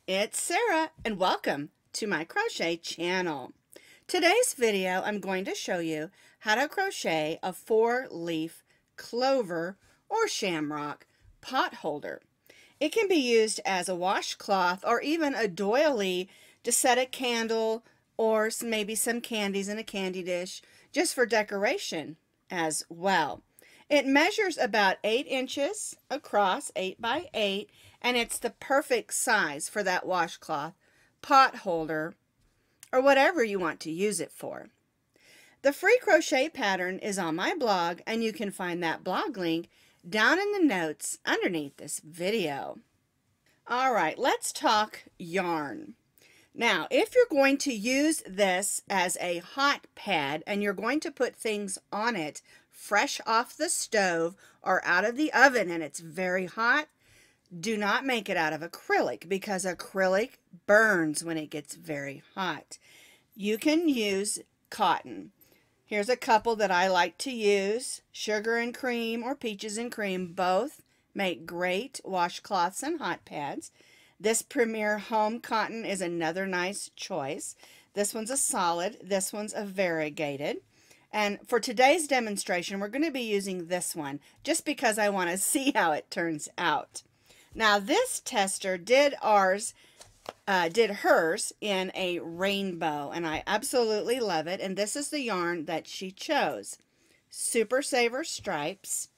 It's Sarah and welcome to my crochet channel. Today's video I'm going to show you how to crochet a 4-leaf clover or shamrock pot holder. It can be used as a washcloth or even a doily to set a candle or maybe some candies in a candy dish just for decoration as well. It measures about 8 inches across, 8 by 8, and it's the perfect size for that washcloth, pot holder, or whatever you want to use it for. The free crochet pattern is on my blog, and you can find that blog link down in the notes underneath this video. All right, let's talk yarn. Now, if you're going to use this as a hot pad and you're going to put things on it fresh off the stove or out of the oven and it's very hot, do not make it out of acrylic because acrylic burns when it gets very hot. You can use cotton. Here's a couple that I like to use. Sugar and cream or peaches and cream both make great washcloths and hot pads. This Premier Home cotton is another nice choice. This one's a solid, this one's a variegated. And for today's demonstration, we're going to be using this one just because I want to see how it turns out. Now this tester did hers in a rainbow, and I absolutely love it. And this is the yarn that she chose. Super Saver Stripes,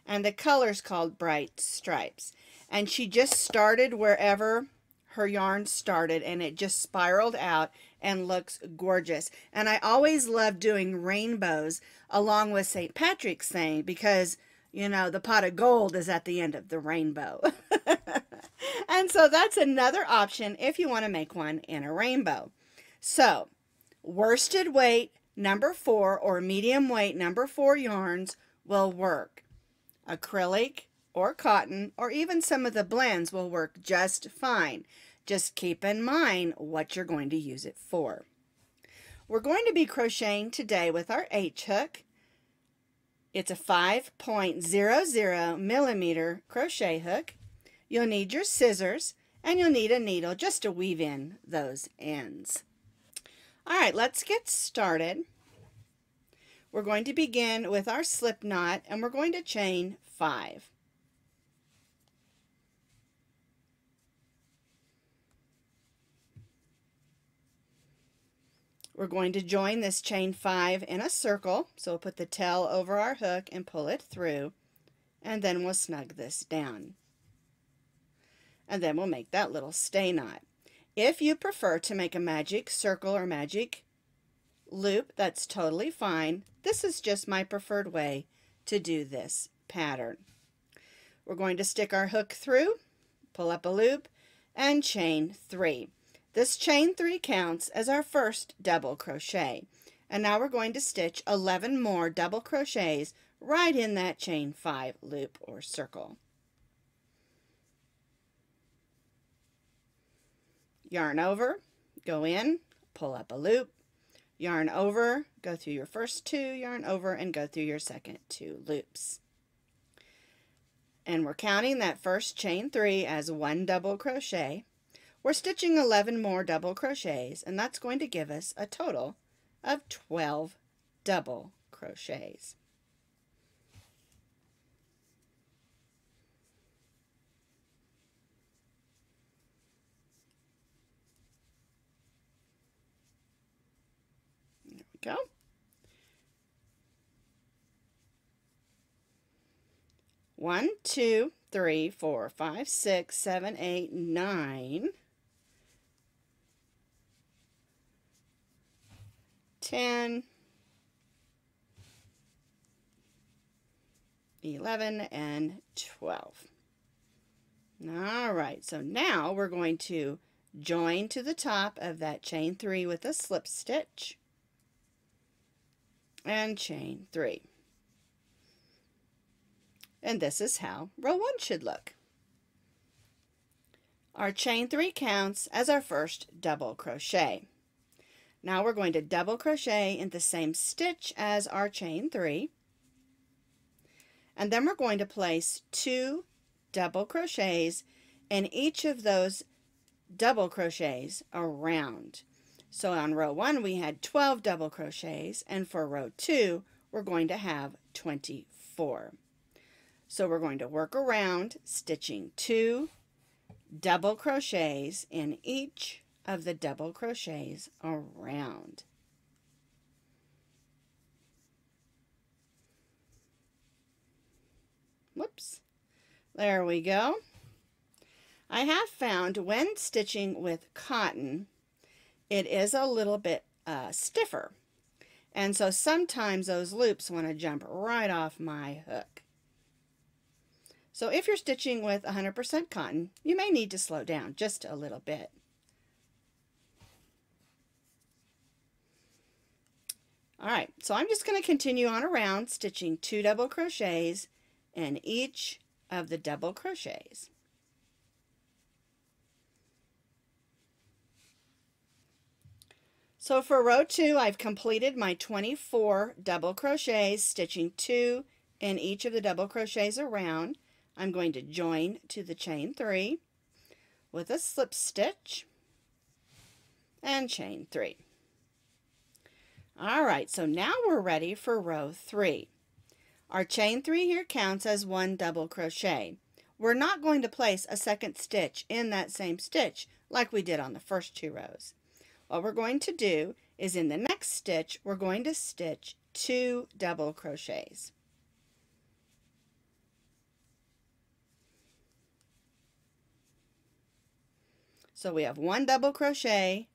and the color's called Bright Stripes. And she just started wherever her yarn started, and it just spiraled out and looks gorgeous. And I always love doing rainbows along with St. Patrick's Day because, you know, the pot of gold is at the end of the rainbow. And so that's another option if you want to make one in a rainbow. So, worsted weight number 4 or medium weight number 4 yarns will work. Acrylic or cotton or even some of the blends will work just fine. Just keep in mind what you're going to use it for. We're going to be crocheting today with our H-hook. It's a 5.00 millimeter crochet hook. You'll need your scissors and you'll need a needle just to weave in those ends. All right, let's get started. We're going to begin with our slip knot and we're going to chain 5. We're going to join this chain 5 in a circle, so we'll put the tail over our hook and pull it through, and then we'll snug this down. And then we'll make that little stay knot. If you prefer to make a magic circle or magic loop, that's totally fine. This is just my preferred way to do this pattern. We're going to stick our hook through, pull up a loop, and chain 3. This chain 3 counts as our first double crochet. And now we're going to stitch 11 more double crochets right in that chain 5 loop or circle. Yarn over, go in, pull up a loop, yarn over, go through your first 2, yarn over, and go through your second 2 loops. And we're counting that first chain 3 as 1 double crochet. We're stitching 11 more double crochets, and that's going to give us a total of 12 double crochets. There we go. One, 2, 3, 4, 5, 6, 7, 8, 9, 10, 11, and 12. All right, so now we're going to join to the top of that chain 3 with a slip stitch and chain 3. And this is how row 1 should look. Our chain 3 counts as our first double crochet. Now we're going to double crochet in the same stitch as our chain 3. And then we're going to place 2 double crochets in each of those double crochets around. So on row 1 we had 12 double crochets, and for row 2 we're going to have 24. So we're going to work around stitching 2 double crochets in each of the double crochets around. Whoops. There we go. I have found when stitching with cotton, it is a little bit stiffer. And so sometimes those loops want to jump right off my hook. So if you're stitching with 100% cotton, you may need to slow down just a little bit. Alright, so I'm just going to continue on around stitching 2 double crochets in each of the double crochets. So for row 2, I've completed my 24 double crochets, stitching 2 in each of the double crochets around. I'm going to join to the chain 3 with a slip stitch and chain 3. Alright, so now we're ready for row 3. Our chain 3 here counts as 1 double crochet. We're not going to place a second stitch in that same stitch like we did on the first 2 rows. What we're going to do is in the next stitch, we're going to stitch 2 double crochets. So we have 1 double crochet,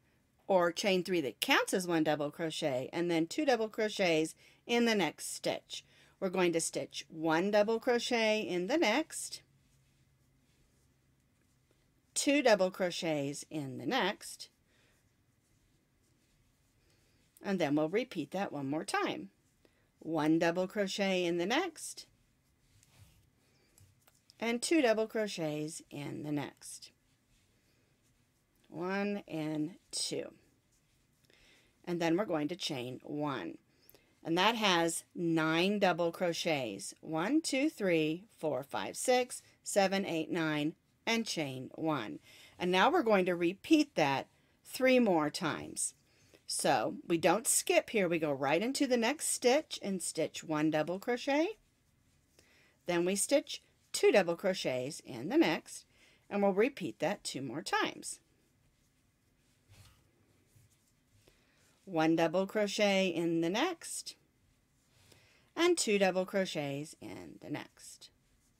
or chain 3 that counts as 1 double crochet, and then 2 double crochets in the next stitch. We're going to stitch 1 double crochet in the next, 2 double crochets in the next, and then we'll repeat that one more time. 1 double crochet in the next, and 2 double crochets in the next. 1 and 2. And then we're going to chain 1. And that has 9 double crochets. 1, 2, 3, 4, 5, 6, 7, 8, 9, and chain 1. And now we're going to repeat that 3 more times. So we don't skip here. We go right into the next stitch and stitch 1 double crochet. Then we stitch 2 double crochets in the next, and we'll repeat that 2 more times. 1 double crochet in the next, and 2 double crochets in the next.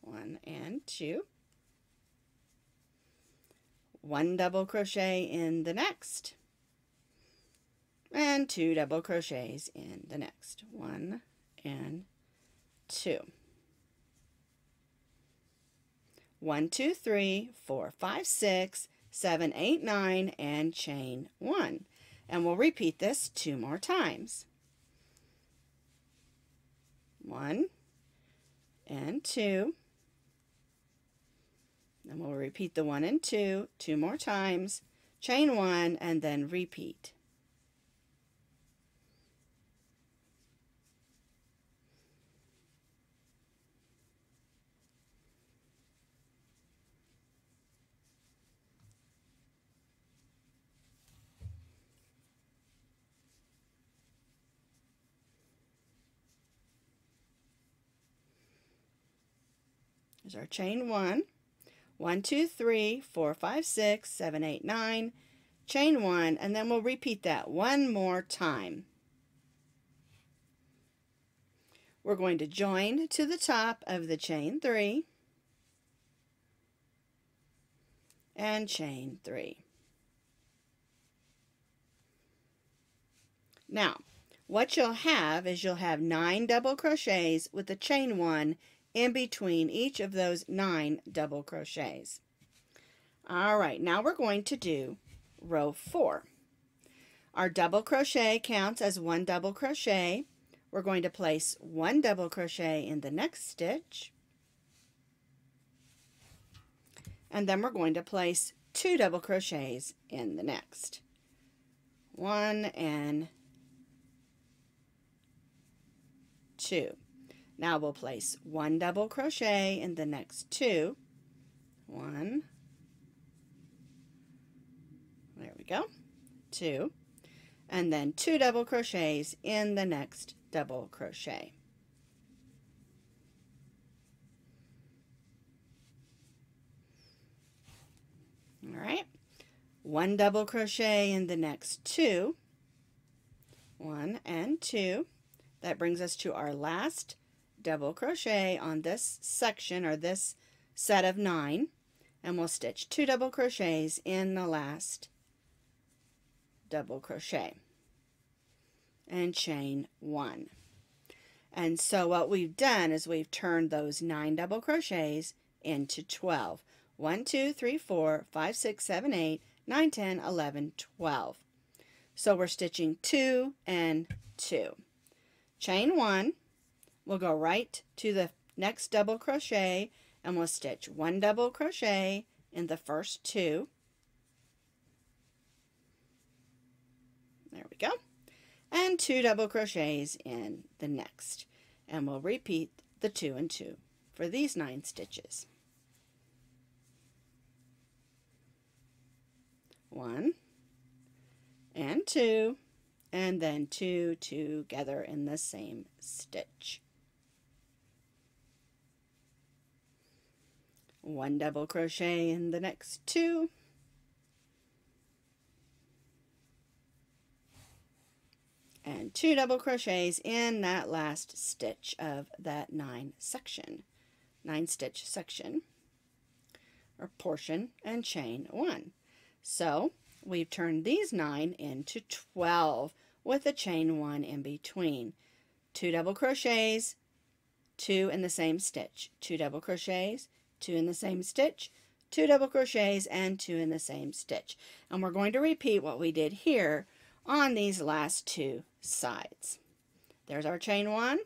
1 and 2. 1 double crochet in the next, and 2 double crochets in the next. 1 and 2. 1, 2, 3, 4, 5, 6, 7, 8, 9, and chain 1. And we'll repeat this 2 more times. 1 and 2. Then we'll repeat the 1 and 2 2 more times, chain 1, and then repeat. Here's our chain 1. 1, 2, 3, 4, 5, 6, 7, 8, 9, chain 1, and then we'll repeat that 1 more time. We're going to join to the top of the chain 3 and chain 3. Now, what you'll have is you'll have 9 double crochets with the chain 1 in between each of those 9 double crochets. Alright, now we're going to do row 4. Our double crochet counts as 1 double crochet. We're going to place 1 double crochet in the next stitch, and then we're going to place 2 double crochets in the next. 1 and 2. Now we'll place 1 double crochet in the next 2. 1 we go, 2, and then 2 double crochets in the next double crochet. All right, 1 double crochet in the next 2, 1 and 2. That brings us to our last double crochet on this section, or this set of 9, and we'll stitch 2 double crochets in the last double crochet and chain 1. And so what we've done is we've turned those 9 double crochets into 12. 1, 2, 3, 4, 5, 6, 7, 8, 9, 10, 11, 12. So we're stitching 2 and 2. Chain 1, we'll go right to the next double crochet and we'll stitch 1 double crochet in the first 2. There we go. And 2 double crochets in the next. And we'll repeat the 2 and 2 for these 9 stitches. 1 and 2, and then 2 together in the same stitch. 1 double crochet in the next 2, and 2 double crochets in that last stitch of that 9 stitch section or portion, and chain 1. So we've turned these 9 into 12 with a chain 1 in between. 2 double crochets, 2 in the same stitch, 2 double crochets, 2 in the same stitch, 2 double crochets, and 2 in the same stitch. And we're going to repeat what we did here on these last 2 sides. There's our chain 1.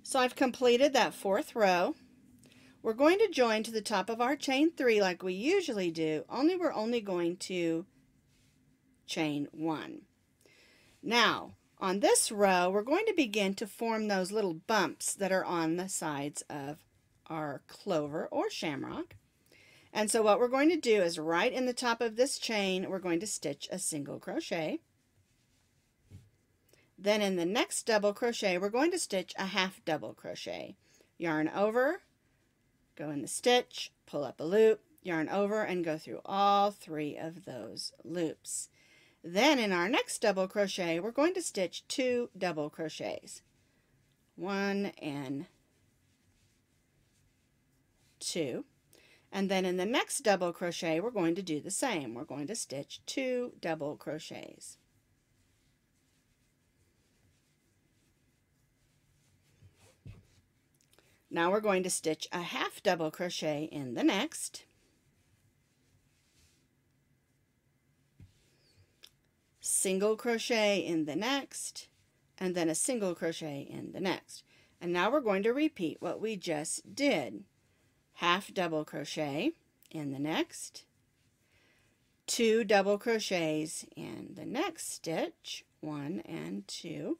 So I've completed that 4th row. We're going to join to the top of our chain 3 like we usually do, only we're only going to chain 1. Now, on this row, we're going to begin to form those little bumps that are on the sides of our clover or shamrock. And so what we're going to do is right in the top of this chain, we're going to stitch a single crochet. Then in the next double crochet, we're going to stitch a half double crochet. Yarn over, go in the stitch, pull up a loop, yarn over, and go through all 3 of those loops. Then in our next double crochet, we're going to stitch 2 double crochets. 1 and 2. And then in the next double crochet, we're going to do the same. We're going to stitch 2 double crochets. Now we're going to stitch a half double crochet in the next, single crochet in the next, and then a single crochet in the next. And now we're going to repeat what we just did. Half double crochet in the next, 2 double crochets in the next stitch, 1 and 2,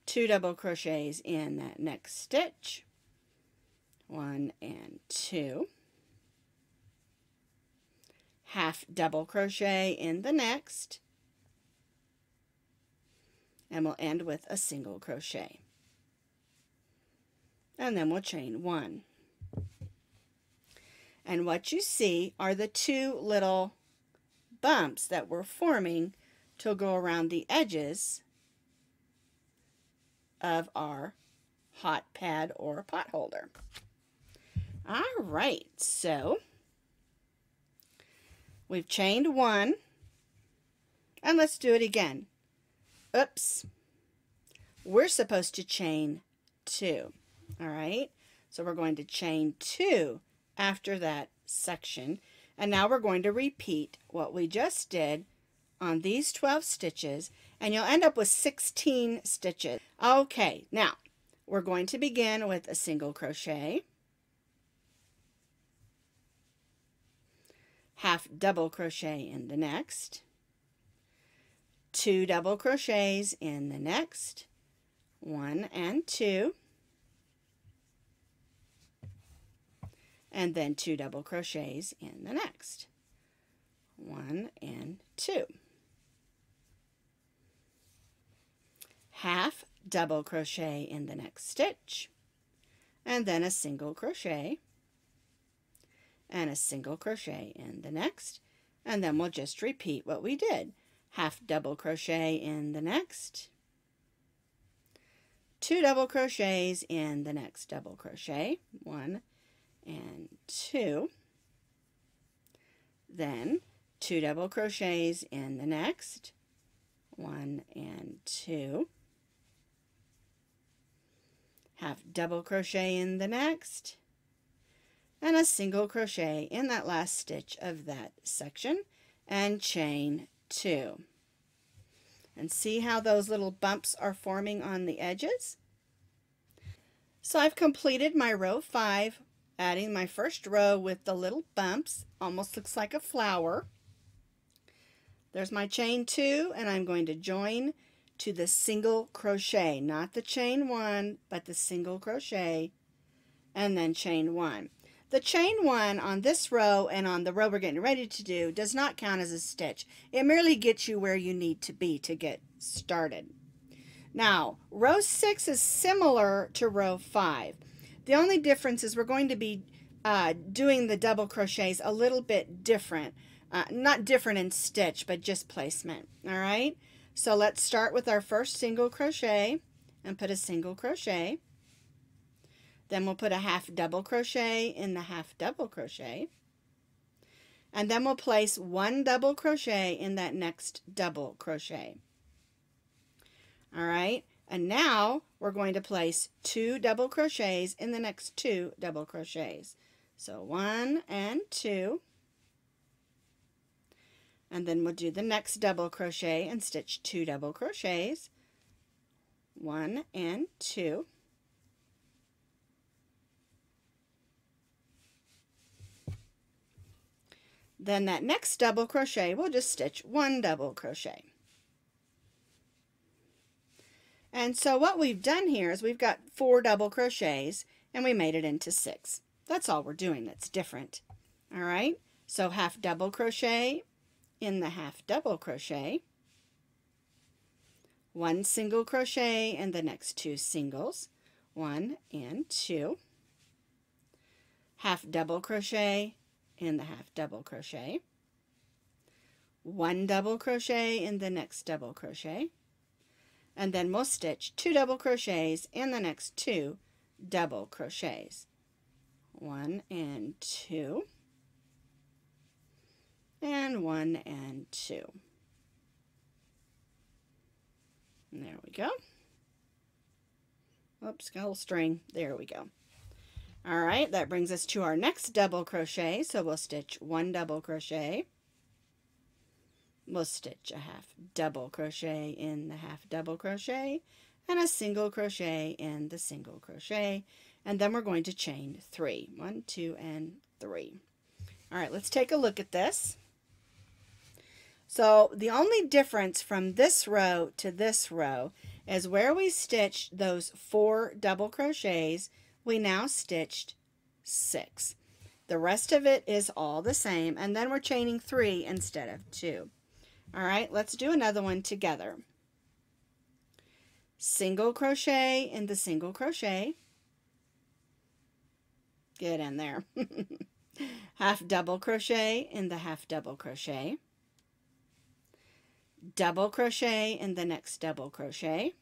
2 double crochets in that next stitch, 1 and 2, half double crochet in the next, and we'll end with a single crochet. And then we'll chain 1. And what you see are the 2 little bumps that we're forming to go around the edges of our hot pad or pot holder. All right, so we've chained 1, and let's do it again. Oops, we're supposed to chain 2. All right, so we're going to chain 2 after that section, and now we're going to repeat what we just did on these 12 stitches, and you'll end up with 16 stitches. Okay, now we're going to begin with a single crochet, half double crochet in the next, 2 double crochets in the next, 1 and 2, and then 2 double crochets in the next, 1 and 2. Half double crochet in the next stitch, and then a single crochet, and a single crochet in the next, and then we'll just repeat what we did. Half double crochet in the next, 2 double crochets in the next double crochet, 1 and 2, then 2 double crochets in the next, 1 and 2, half double crochet in the next, and a single crochet in that last stitch of that section, and chain 2. And see how those little bumps are forming on the edges? So I've completed my row 5, adding my first row with the little bumps. Almost looks like a flower. There's my chain 2, and I'm going to join to the single crochet, not the chain 1, but the single crochet, and then chain 1. The chain 1 on this row and on the row we're getting ready to do does not count as a stitch. It merely gets you where you need to be to get started. Now, row 6 is similar to row 5. The only difference is we're going to be doing the double crochets a little bit different. Not different in stitch, but just placement. All right? So let's start with our first single crochet and put a single crochet. Then we'll put a half double crochet in the half double crochet. And then we'll place 1 double crochet in that next double crochet. All right, and now we're going to place 2 double crochets in the next 2 double crochets. So 1 and 2. And then we'll do the next double crochet and stitch 2 double crochets. 1 and 2. Then that next double crochet, we'll just stitch 1 double crochet. And so what we've done here is we've got 4 double crochets and we made it into 6. That's all we're doing that's different. All right, so half double crochet in the half double crochet, 1 single crochet in the next 2 singles, 1 and 2, half double crochet in the half double crochet, 1 double crochet in the next double crochet, and then we'll stitch 2 double crochets in the next 2 double crochets, 1 and 2, and 1 and 2. And there we go. Oops, got a little string. There we go. All right, that brings us to our next double crochet. So we'll stitch 1 double crochet. We'll stitch a half double crochet in the half double crochet and a single crochet in the single crochet. And then we're going to chain 3. 1, 2, and 3. All right, let's take a look at this. So the only difference from this row to this row is where we stitched those 4 double crochets, we now stitched 6. The rest of it is all the same, and then we're chaining 3 instead of 2. All right, let's do another one together. Single crochet in the single crochet. Get in there. Half double crochet in the half double crochet. Double crochet in the next double crochet.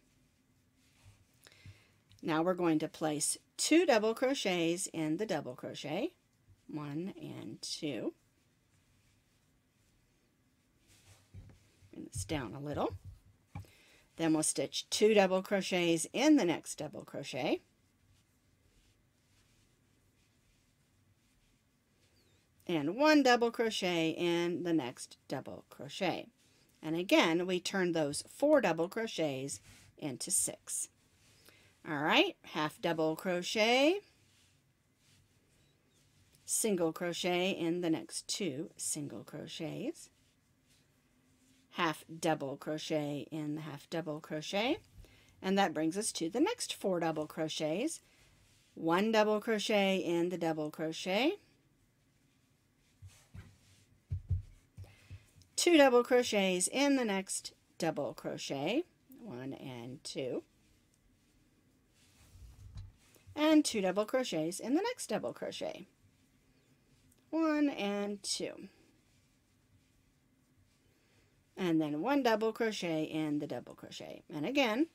Now we're going to place 2 double crochets in the double crochet, 1 and 2. Bring this down a little. Then we'll stitch 2 double crochets in the next double crochet. And 1 double crochet in the next double crochet. And again, we turn those 4 double crochets into 6. All right, half double crochet, single crochet in the next 2 single crochets, half double crochet in the half double crochet, and that brings us to the next 4 double crochets. 1 double crochet in the double crochet, 2 double crochets in the next double crochet, 1 and 2, and 2 double crochets in the next double crochet, 1 and 2, and then 1 double crochet in the double crochet. And again,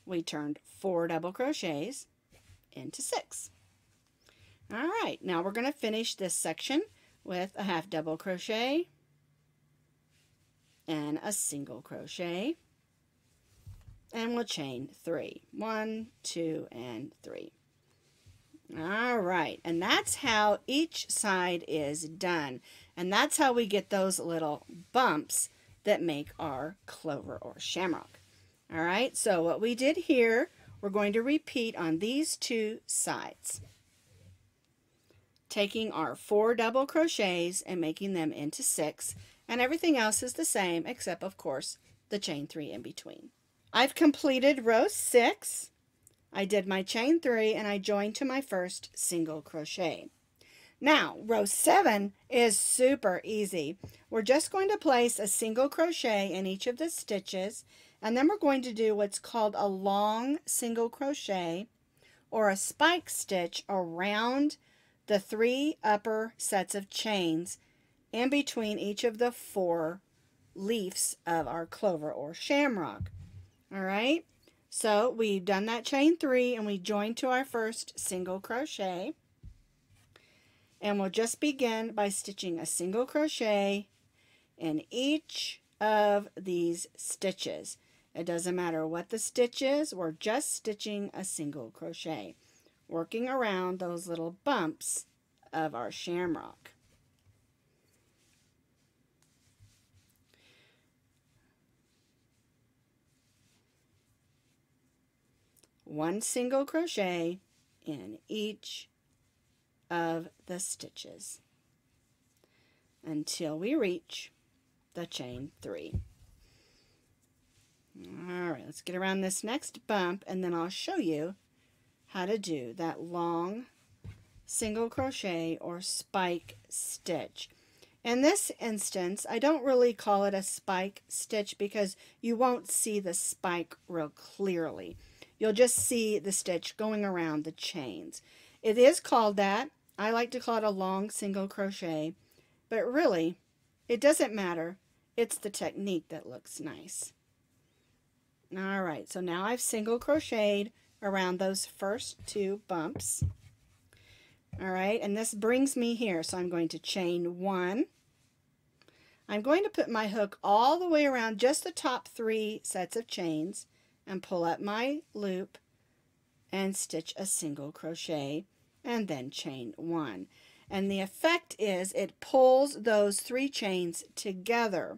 we turned 4 double crochets into 6. All right, now we're going to finish this section with a half double crochet and a single crochet, and we'll chain 3. 1, 2, and 3. All right, and that's how each side is done, and that's how we get those little bumps that make our clover or shamrock. All right, so what we did here, we're going to repeat on these 2 sides, taking our 4 double crochets and making them into 6, and everything else is the same except, of course, the chain 3 in between. I've completed row 6. I did my chain 3 and I joined to my first single crochet. Now, row 7 is super easy. We're just going to place a single crochet in each of the stitches, and then we're going to do what's called a long single crochet or a spike stitch around the 3 upper sets of chains in between each of the 4 leaves of our clover or shamrock. All right, so we've done that chain 3 and we joined to our first single crochet, and we'll just begin by stitching a single crochet in each of these stitches. It doesn't matter what the stitch is, we're just stitching a single crochet, working around those little bumps of our shamrock. One single crochet in each of the stitches until we reach the chain 3. All right, let's get around this next bump, and then I'll show you how to do that long single crochet or spike stitch. In this instance, I don't really call it a spike stitch because you won't see the spike real clearly. You'll just see the stitch going around the chains. It is called that. I like to call it a long single crochet, but really, it doesn't matter. It's the technique that looks nice. All right, so now I've single crocheted around those first 2 bumps. All right, and this brings me here, so I'm going to chain 1. I'm going to put my hook all the way around just the top 3 sets of chains and pull up my loop and stitch a single crochet and then chain 1. And the effect is it pulls those 3 chains together.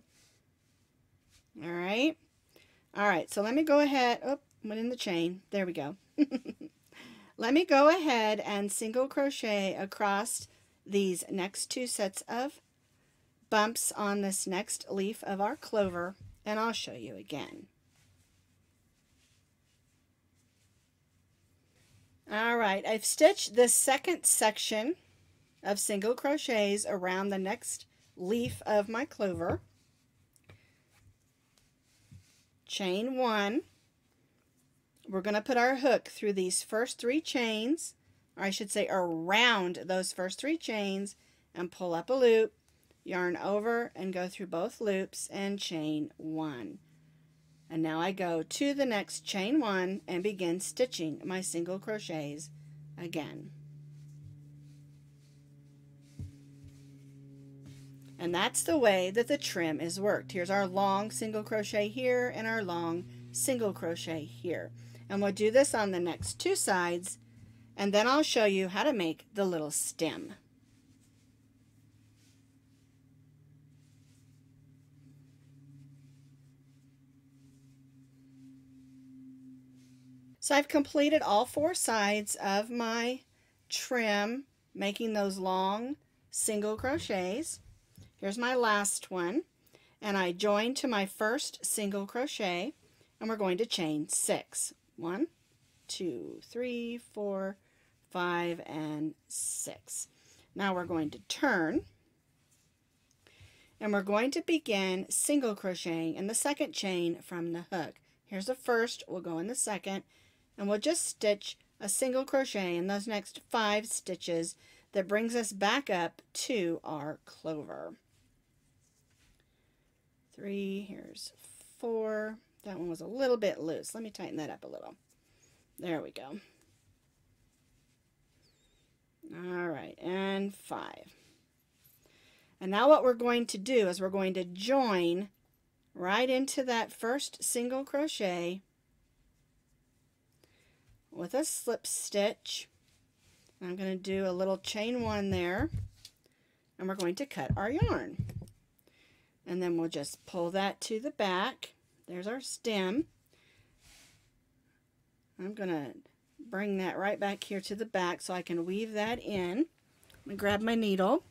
All right. All right, so let me go ahead. Oh, went in the chain. There we go. Let me go ahead and single crochet across these next 2 sets of bumps on this next leaf of our clover, and I'll show you again. All right, I've stitched this second section of single crochets around the next leaf of my clover. Chain 1. We're going to put our hook through these first 3 chains, or I should say around those first 3 chains, and pull up a loop, yarn over and go through both loops and chain 1. And now I go to the next chain 1 and begin stitching my single crochets again. And that's the way that the trim is worked. Here's our long single crochet here and our long single crochet here. And we'll do this on the next 2 sides, and then I'll show you how to make the little stem. So I've completed all 4 sides of my trim making those long single crochets. Here's my last one, and I join to my first single crochet, and we're going to chain 6. 1, 2, 3, 4, 5, and 6. Now we're going to turn, and we're going to begin single crocheting in the second chain from the hook. Here's the first, we'll go in the second, and we'll just stitch a single crochet in those next 5 stitches. That brings us back up to our clover. 3, here's 4. That one was a little bit loose. Let me tighten that up a little. There we go. All right, and 5. And now what we're going to do is we're going to join right into that first single crochet with a slip stitch. I'm going to do a little chain 1 there, and we're going to cut our yarn. And then we'll just pull that to the back. There's our stem. I'm going to bring that right back here to the back so I can weave that in. I'm going to grab my needle.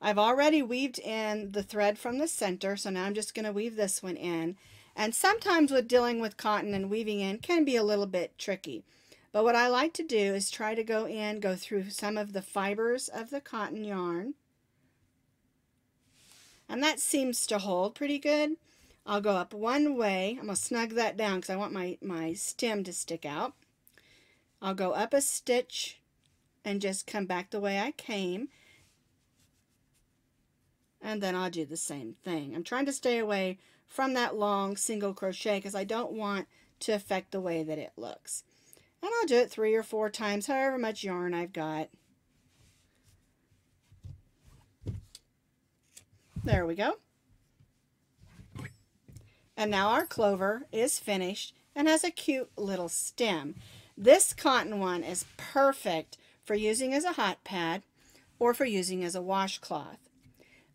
I've already weaved in the thread from the center, so now I'm just going to weave this one in. And sometimes with dealing with cotton and weaving in can be a little bit tricky. But what I like to do is try to go through some of the fibers of the cotton yarn. And that seems to hold pretty good. I'll go up one way. I'm going to snug that down because I want my stem to stick out. I'll go up a stitch and just come back the way I came. And then I'll do the same thing. I'm trying to stay away from that long single crochet because I don't want to affect the way that it looks. And I'll do it 3 or 4 times, however much yarn I've got. There we go. And now our clover is finished and has a cute little stem. This cotton one is perfect for using as a hot pad or for using as a washcloth.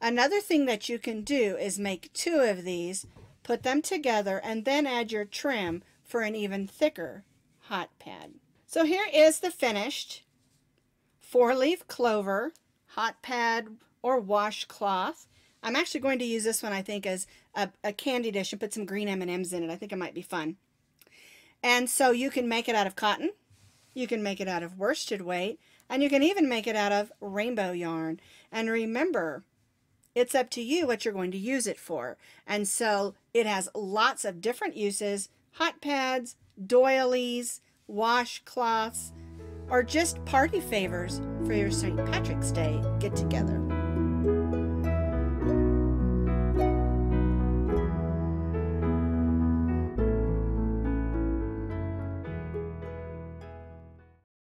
Another thing that you can do is make 2 of these, put them together, and then add your trim for an even thicker hot pad. So here is the finished 4-leaf clover hot pad or washcloth. I'm actually going to use this one, I think, as a candy dish and put some green M&Ms in it. I think it might be fun. And so you can make it out of cotton, you can make it out of worsted weight, and you can even make it out of rainbow yarn. And remember, it's up to you what you're going to use it for. And so it has lots of different uses: hot pads, doilies, washcloths, or just party favors for your St. Patrick's Day get-together.